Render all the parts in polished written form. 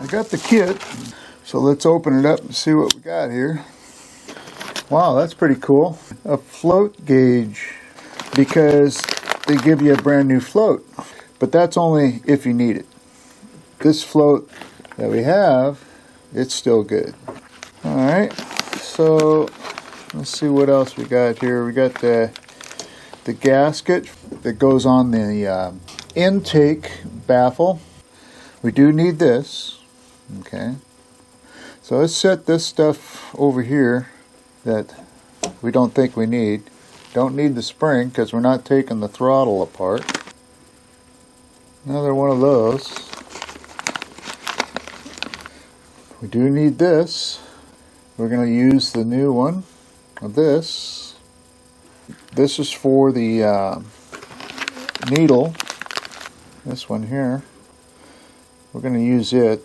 we got the kit, so let's open it up and see what we got here. Wow, that's pretty cool. A float gauge, because they give you a brand new float, but that's only if you need it. This float that we have, it's still good. Alright, so let's see what else we got here. We got the gasket that goes on the intake baffle. We do need this. Okay, so let's set this stuff over here that we don't think we need. Don't need the spring because we're not taking the throttle apart. Another one of those. We do need this. We're going to use the new one of this. This is for the needle. This one here. We're going to use it.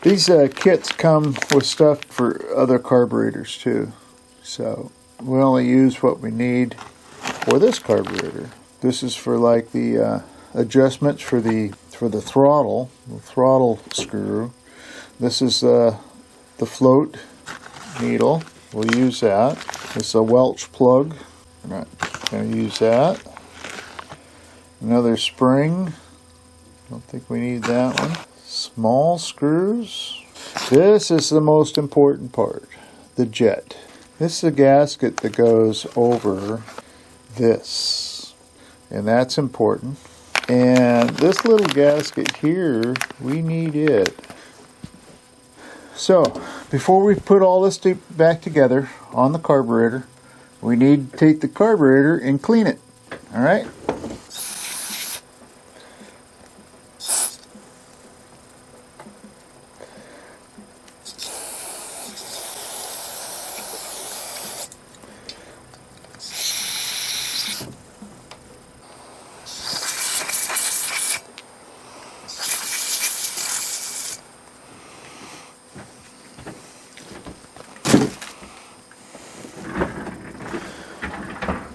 These kits come with stuff for other carburetors too. So we only use what we need for this carburetor. This is for like the adjustments for the throttle screw. This is the float needle. We'll use that. This is a Welch plug. We're not going to use that. Another spring. Don't think we need that one. Small screws. This is the most important part. The jet. This is a gasket that goes over this. And that's important. And this little gasket here, we need it. So, before we put all this back together on the carburetor, we need to take the carburetor and clean it. Alright?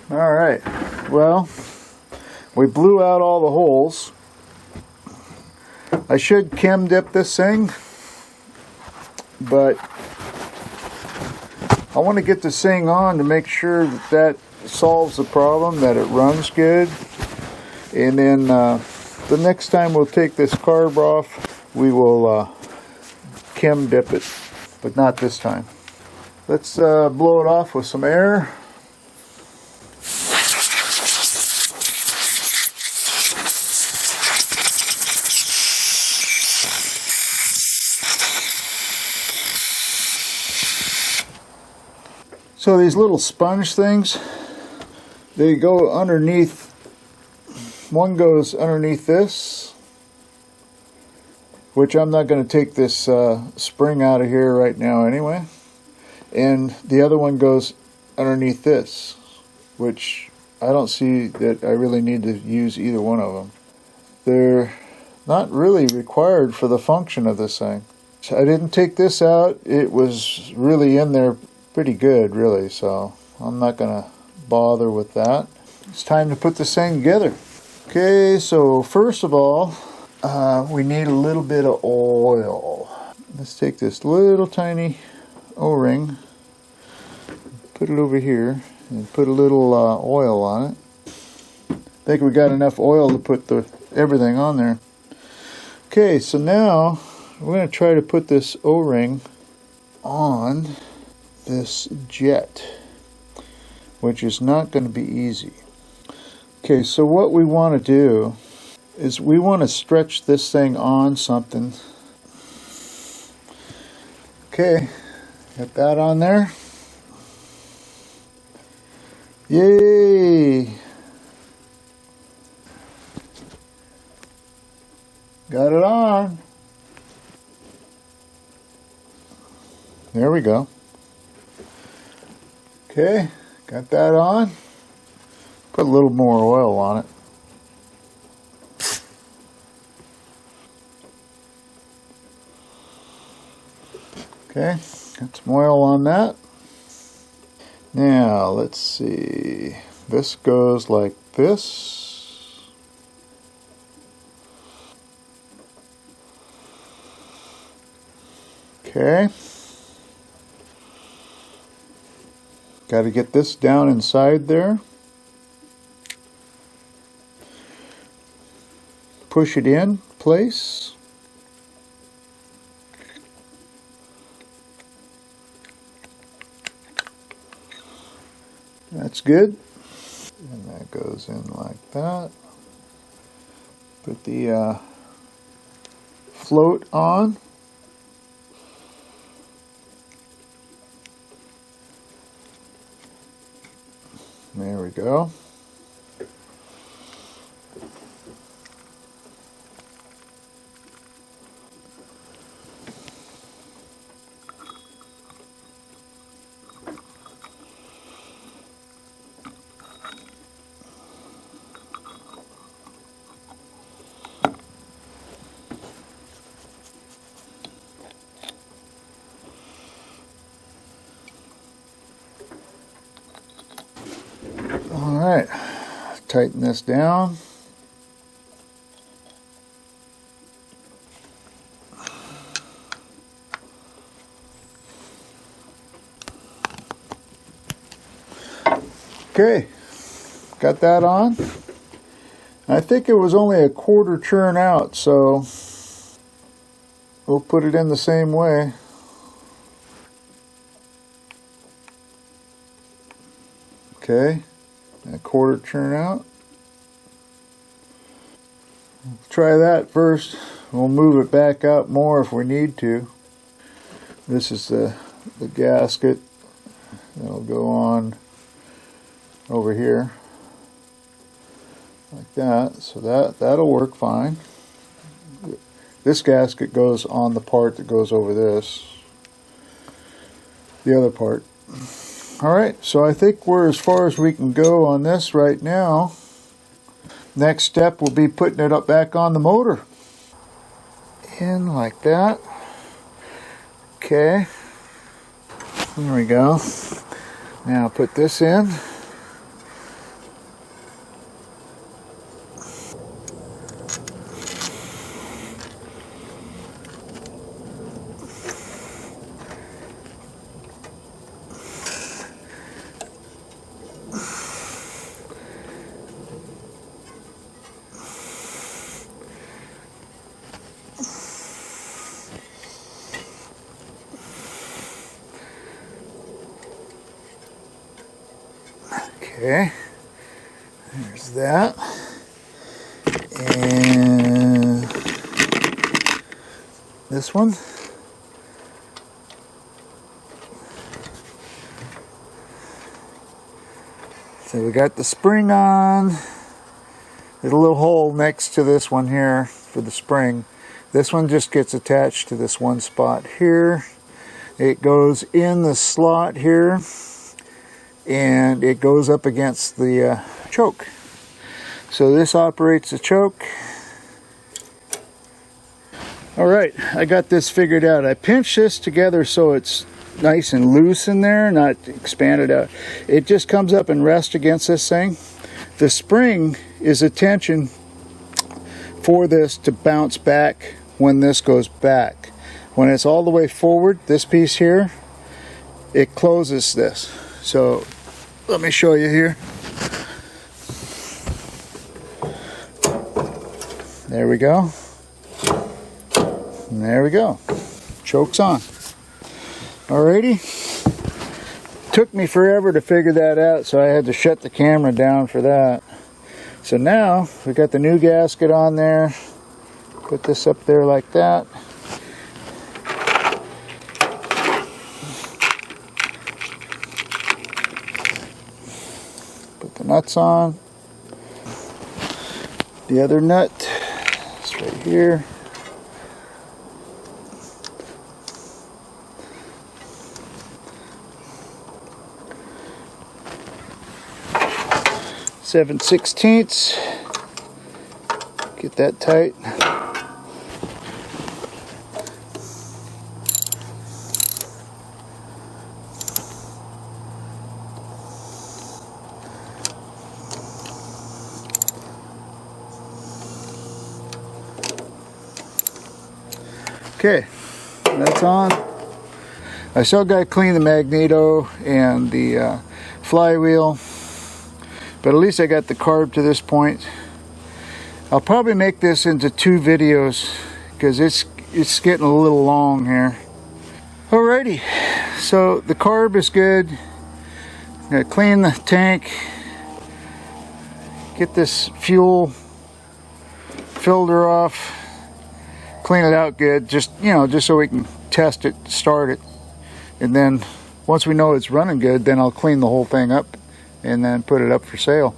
Alright, well, we blew out all the holes. I should chem dip this thing, but I want to get this thing on to make sure that solves the problem, that it runs good. And then the next time we'll take this carb off, we will chem dip it, but not this time. Let's blow it off with some air. So these little sponge things, they go underneath, one goes underneath this, which I'm not going to take this spring out of here right now anyway, and the other one goes underneath this, which I don't see that I really need to use either one of them. They're not really required for the function of this thing. So I didn't take this out. It was really in there pretty good, really, so I'm not going to bother with that. It's time to put this thing together. Okay, so first of all, we need a little bit of oil. Let's take this little tiny O-ring, put it over here, and put a little oil on it. I think we got enough oil to put everything on there. Okay, so now we're going to try to put this O-ring on this jet, which is not going to be easy. Okay, so what we want to do is we want to stretch this thing on something. Okay, got that on there. Yay! Got it on. There we go. Okay, got that on. Put a little more oil on it. Okay, got some oil on that. Now, let's see. This goes like this. Okay. Got to get this down inside there. Push it in place. That's good. And that goes in like that. Put the float on. There we go. Alright, tighten this down. Okay, got that on. I think it was only a quarter churn out, so we'll put it in the same way. Okay, a quarter churn out. Try that first. We'll move it back out more if we need to. This is the gasket that'll go on over here like that. So that'll work fine. This gasket goes on the part that goes over this, the other part. Alright, so I think we're as far as we can go on this right now. Next step will be putting it up back on the motor. In like that. Okay. There we go. Now put this in. Okay, there's that, and this one. So we got the spring on. There's a little hole next to this one here for the spring. This one just gets attached to this one spot here. It goes in the slot here, and it goes up against the choke. So this operates the choke. Alright, I got this figured out. I pinched this together so it's nice and loose in there, not expanded out. It just comes up and rests against this thing. The spring is a tension for this to bounce back when this goes back. When it's all the way forward, this piece here, it closes this. So let me show you here. There we go. And there we go. Choke's on. Alrighty. Took me forever to figure that out, so I had to shut the camera down for that. So now we got the new gasket on there. Put this up there like that. Put the nuts on. The other nut is right here. Seven 16ths. Get that tight. Okay, that's on. I still got to clean the magneto and the flywheel, but at least I got the carb to this point. I'll probably make this into 2 videos because it's getting a little long here. Alrighty, so the carb is good. I'm gonna clean the tank, get this fuel filter off, clean it out good, just so we can test it, start it, and then once we know it's running good, then I'll clean the whole thing up and then put it up for sale.